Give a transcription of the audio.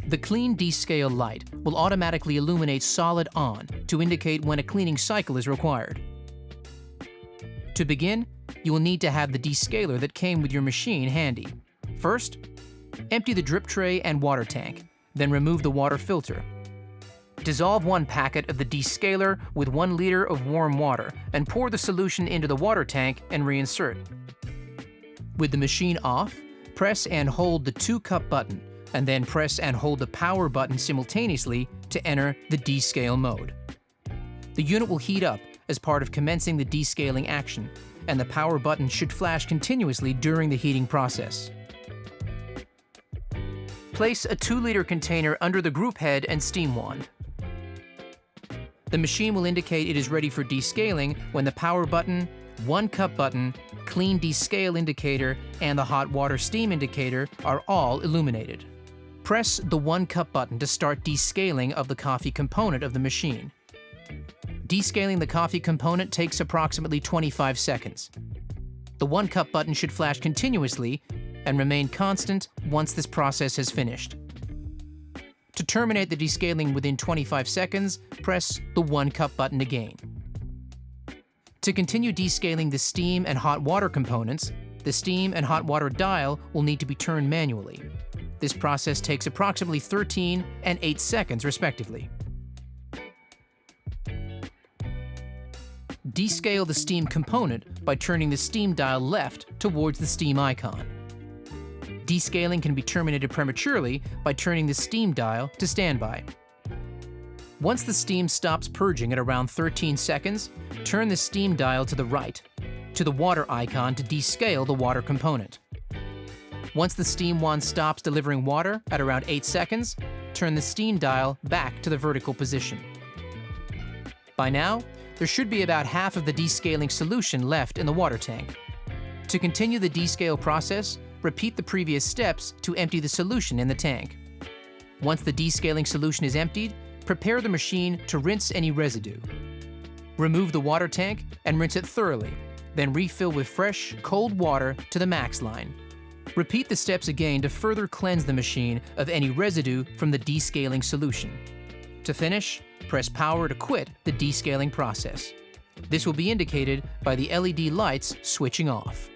The Clean Descale light will automatically illuminate solid on to indicate when a cleaning cycle is required. To begin, you will need to have the descaler that came with your machine handy. First, empty the drip tray and water tank, then remove the water filter. Dissolve 1 packet of the descaler with 1 liter of warm water and pour the solution into the water tank and reinsert. With the machine off, press and hold the 2-cup button, and then press and hold the power button simultaneously to enter the descale mode. The unit will heat up as part of commencing the descaling action, and the power button should flash continuously during the heating process. Place a 2-liter container under the group head and steam wand. The machine will indicate it is ready for descaling when the power button, 1-cup button, clean descale indicator, and the hot water steam indicator are all illuminated. Press the 1-cup button to start descaling of the coffee component of the machine. Descaling the coffee component takes approximately 25 seconds. The 1-cup button should flash continuously and remain constant once this process has finished. To terminate the descaling within 25 seconds, press the 1-cup button again. To continue descaling the steam and hot water components, the steam and hot water dial will need to be turned manually. This process takes approximately 13 and 8 seconds, respectively. Descale the steam component by turning the steam dial left towards the steam icon. Descaling can be terminated prematurely by turning the steam dial to standby. Once the steam stops purging at around 13 seconds, turn the steam dial to the right, to the water icon to descale the water component. Once the steam wand stops delivering water at around 8 seconds, turn the steam dial back to the vertical position. By now, there should be about half of the descaling solution left in the water tank. To continue the descale process, repeat the previous steps to empty the solution in the tank. Once the descaling solution is emptied, prepare the machine to rinse any residue. Remove the water tank and rinse it thoroughly, then refill with fresh, cold water to the max line. Repeat the steps again to further cleanse the machine of any residue from the descaling solution. To finish, press power to quit the descaling process. This will be indicated by the LED lights switching off.